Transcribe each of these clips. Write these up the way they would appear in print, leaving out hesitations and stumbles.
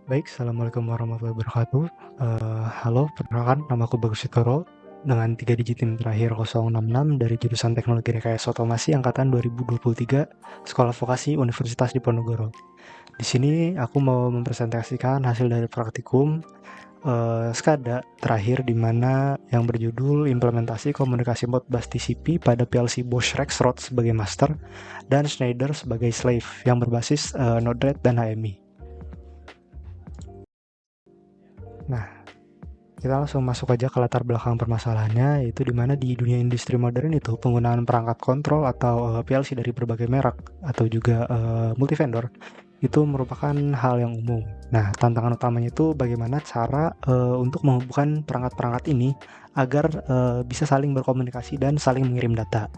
Baik, Assalamualaikum warahmatullahi wabarakatuh. Halo, perkenalkan nama aku Bagus Sitoro dengan 3 digit NIM terakhir 066 dari jurusan Teknologi Rekayasa Otomasi angkatan 2023 Sekolah Vokasi Universitas Diponegoro. Di sini aku mau mempresentasikan hasil dari praktikum SCADA terakhir di mana yang berjudul Implementasi Komunikasi Modbus TCP pada PLC Bosch Rexroth sebagai master dan Schneider sebagai slave yang berbasis Node-RED dan HMI. Nah, kita langsung masuk aja ke latar belakang permasalahannya, yaitu di mana di dunia industri modern itu penggunaan perangkat kontrol atau PLC dari berbagai merek atau juga multi vendor itu merupakan hal yang umum. Nah, tantangan utamanya itu bagaimana cara untuk menghubungkan perangkat-perangkat ini agar bisa saling berkomunikasi dan saling mengirim data.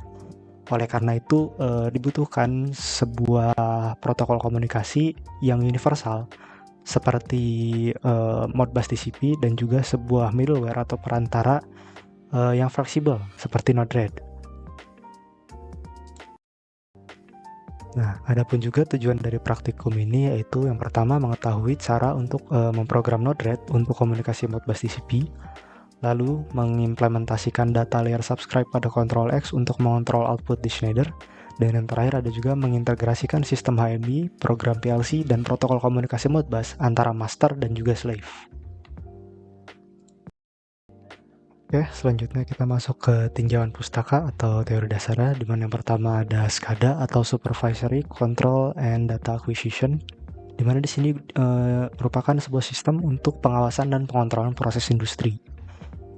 Oleh karena itu dibutuhkan sebuah protokol komunikasi yang universal seperti Modbus TCP dan juga sebuah middleware atau perantara yang fleksibel seperti Node-RED. Nah, adapun juga tujuan dari praktikum ini yaitu yang pertama mengetahui cara untuk memprogram Node-RED untuk komunikasi Modbus TCP, lalu mengimplementasikan data layer subscribe pada Control X untuk mengontrol output di Schneider, dan yang terakhir ada juga mengintegrasikan sistem HMI, program PLC, dan protokol komunikasi Modbus antara master dan juga slave. Oke, selanjutnya kita masuk ke tinjauan pustaka atau teori dasarnya, di mana yang pertama ada SCADA atau Supervisory Control and Data Acquisition, di mana di sini merupakan sebuah sistem untuk pengawasan dan pengontrolan proses industri.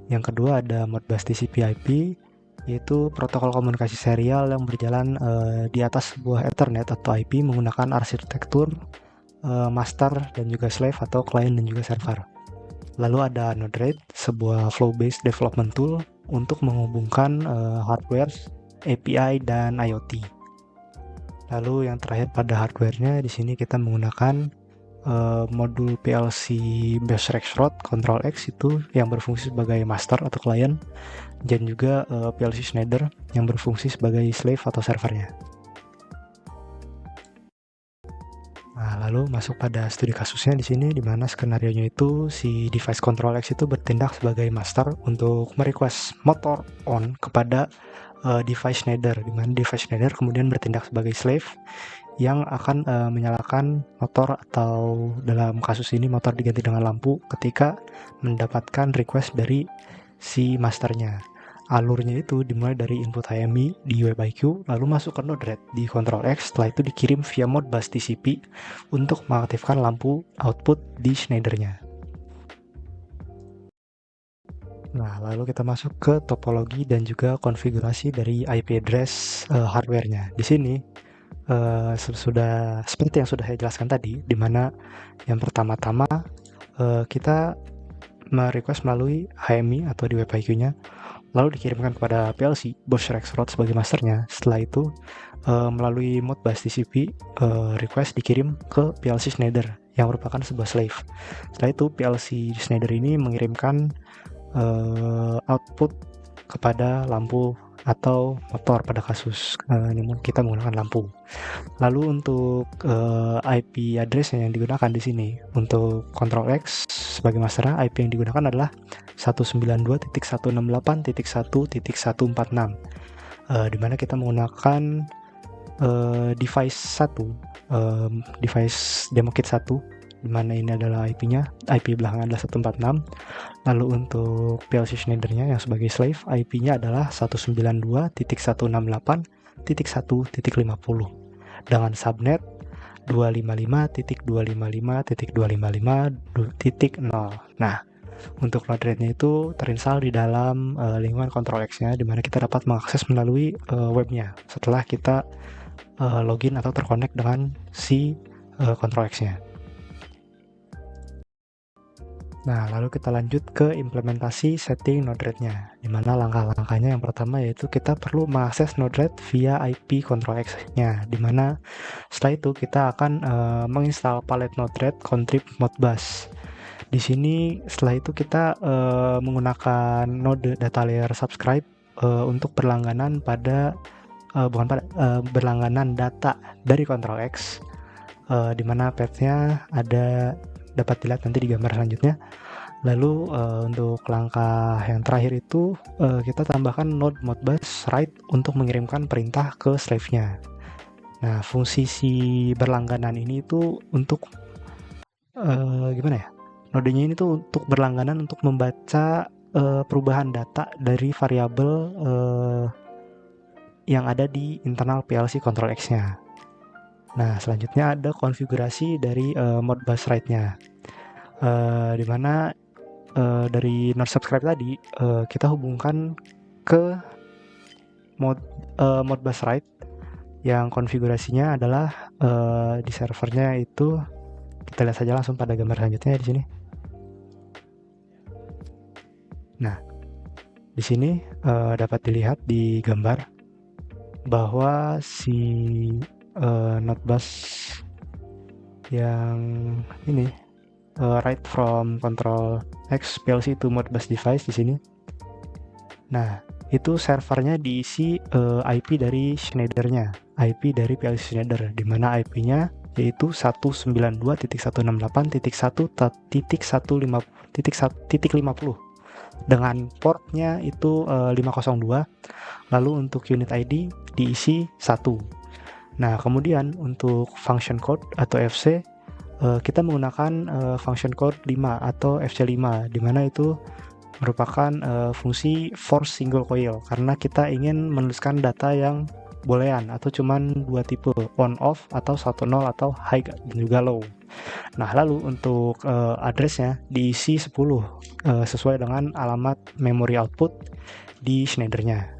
Yang kedua ada Modbus TCP/IP, yaitu protokol komunikasi serial yang berjalan di atas sebuah Ethernet atau IP menggunakan arsitektur master dan juga slave atau client dan juga server. Lalu ada Node-RED, sebuah flow-based development tool untuk menghubungkan hardware, API, dan IoT. Lalu yang terakhir pada hardware-nya, di sini kita menggunakan modul PLC Bosch Rexroth Control X itu yang berfungsi sebagai master atau client, dan juga PLC Schneider yang berfungsi sebagai slave atau servernya. Nah, lalu masuk pada studi kasusnya di sini, di mana skenarionya itu si device Control X itu bertindak sebagai master untuk merequest motor on kepada device Schneider, di mana device Schneider kemudian bertindak sebagai slave yang akan menyalakan motor, atau dalam kasus ini motor diganti dengan lampu ketika mendapatkan request dari si masternya. Alurnya itu dimulai dari input HMI di WebIQ, lalu masuk ke Node-RED di Control X, setelah itu dikirim via Modbus TCP untuk mengaktifkan lampu output di Schneider-nya. Nah, lalu kita masuk ke topologi dan juga konfigurasi dari IP address hardware-nya. Di sini sudah seperti yang sudah saya jelaskan tadi, di mana yang pertama-tama kita merequest melalui HMI atau di WebIQ-nya, lalu dikirimkan kepada PLC Bosch Rexroth sebagai masternya. Setelah itu melalui Modbus TCP request dikirim ke PLC Schneider yang merupakan sebuah slave. Setelah itu PLC Schneider ini mengirimkan output kepada lampu atau motor pada kasus kita menggunakan lampu. Lalu untuk IP address yang digunakan di sini untuk Control X sebagai master, IP yang digunakan adalah 192.168.1.146, di mana kita menggunakan device 1, device demo kit 1, di mana ini adalah IP-nya, IP belakang adalah 146. Lalu untuk PLC Schneider-nya yang sebagai slave, IP-nya adalah 192.168.1.50 dengan subnet 255.255.255.0. Nah, untuk Node-RED-nya itu terinstall di dalam lingkungan Control X-nya, di mana kita dapat mengakses melalui webnya setelah kita login atau terkonek dengan si Control X-nya. Nah, lalu kita lanjut ke implementasi setting Node-RED-nya, di mana langkah-langkahnya yang pertama yaitu kita perlu mengakses Node-RED via IP Control X-nya, di mana setelah itu kita akan menginstal palet Node-RED contrib Modbus. Di sini setelah itu kita menggunakan node data layer subscribe untuk berlangganan pada berlangganan data dari Control X, di mana path-nya ada dapat dilihat nanti di gambar selanjutnya. Lalu untuk langkah yang terakhir itu kita tambahkan node Modbus write untuk mengirimkan perintah ke slave-nya. Nah, fungsi si berlangganan ini itu untuk gimana ya? Nodenya ini tuh untuk berlangganan untuk membaca perubahan data dari variabel yang ada di internal PLC Control X-nya. Nah, selanjutnya ada konfigurasi dari Modbus write-nya. Di mana dari not subscribe tadi kita hubungkan ke Modbus write yang konfigurasinya adalah di servernya itu, kita lihat saja langsung pada gambar selanjutnya di sini. Nah, di sini dapat dilihat di gambar bahwa si Modbus yang ini write from control X PLC to Modbus device di sini. Nah, itu servernya diisi IP dari Schneider-nya, IP dari PLC Schneider, di mana IP-nya yaitu 192.168.1.150 dengan portnya itu 502. Lalu untuk unit ID diisi 1. Nah, kemudian untuk function code atau FC kita menggunakan function code 5 atau FC5, di mana itu merupakan fungsi force single coil karena kita ingin menuliskan data yang boolean atau cuman 2 tipe, on off atau 1 0 atau high dan juga low. Nah, lalu untuk addressnya diisi 10 sesuai dengan alamat memory output di Schneider-nya.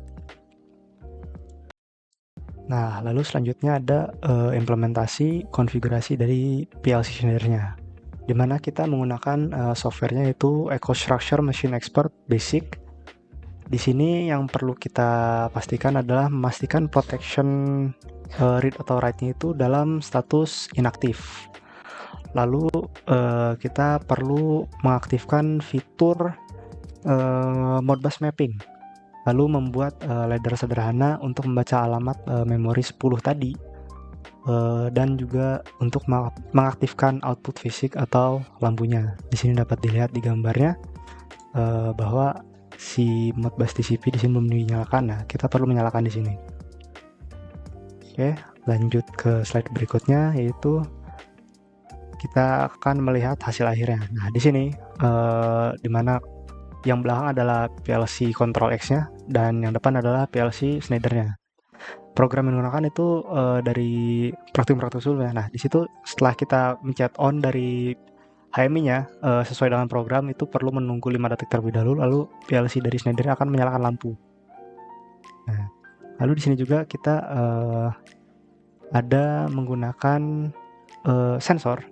Nah, lalu selanjutnya ada implementasi konfigurasi dari PLC Schneider-nya, di mana kita menggunakan softwarenya itu EcoStruxure Machine Expert Basic. Di sini yang perlu kita pastikan adalah memastikan protection read atau write-nya itu dalam status inaktif. Lalu kita perlu mengaktifkan fitur Modbus Mapping, lalu membuat ladder sederhana untuk membaca alamat memori 10 tadi, dan juga untuk mengaktifkan output fisik atau lampunya. Di sini dapat dilihat di gambarnya bahwa si Modbus TCP di sini belum dinyalakan. Nah, kita perlu menyalakan di sini. Oke, lanjut ke slide berikutnya, yaitu kita akan melihat hasil akhirnya. Nah, di sini di mana yang belakang adalah PLC Control X-nya dan yang depan adalah PLC Schneider-nya. Program yang digunakan itu dari praktik-praktik sebelumnya. Nah, di situ setelah kita mencet on dari HMI-nya sesuai dengan program, itu perlu menunggu 5 detik terlebih dahulu, lalu PLC dari Schneider akan menyalakan lampu. Nah, lalu di sini juga kita ada menggunakan sensor,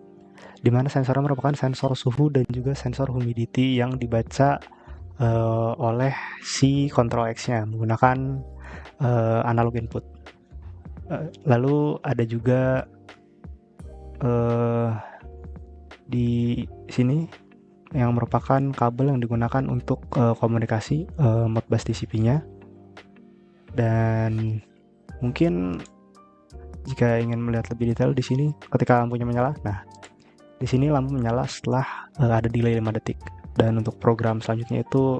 di mana sensornya merupakan sensor suhu dan juga sensor humidity yang dibaca oleh si Control X-nya menggunakan analog input. Lalu ada juga di sini yang merupakan kabel yang digunakan untuk komunikasi Modbus TCP-nya. Dan mungkin jika ingin melihat lebih detail di sini ketika lampunya menyala, nah di sini lampu menyala setelah ada delay 5 detik. Dan untuk program selanjutnya itu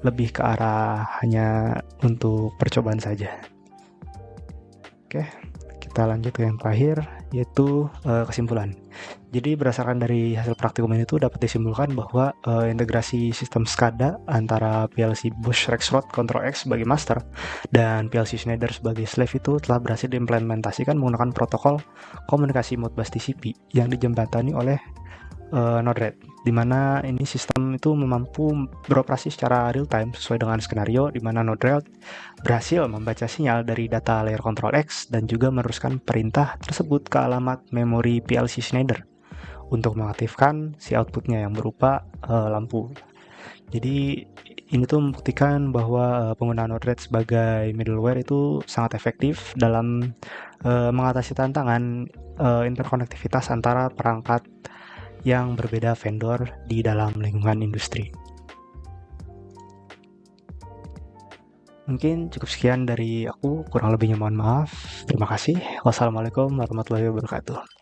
lebih ke arah hanya untuk percobaan saja. Oke, kita lanjut ke yang terakhir, yaitu kesimpulan. Jadi berdasarkan dari hasil praktikum ini tuh dapat disimpulkan bahwa integrasi sistem SCADA antara PLC Bosch Rexroth Control X sebagai master dan PLC Schneider sebagai slave itu telah berhasil diimplementasikan menggunakan protokol komunikasi Modbus TCP yang dijembatani oleh Node-RED, di mana ini sistem itu mampu beroperasi secara real time sesuai dengan skenario, di mana Node-RED berhasil membaca sinyal dari data layer Control X dan juga meneruskan perintah tersebut ke alamat memori PLC Schneider untuk mengaktifkan si outputnya yang berupa lampu. Jadi ini tuh membuktikan bahwa penggunaan Node-RED sebagai middleware itu sangat efektif dalam mengatasi tantangan interkonektivitas antara perangkat yang berbeda vendor di dalam lingkungan industri. Mungkin cukup sekian dari aku, kurang lebihnya mohon maaf. Terima kasih. Wassalamualaikum warahmatullahi wabarakatuh.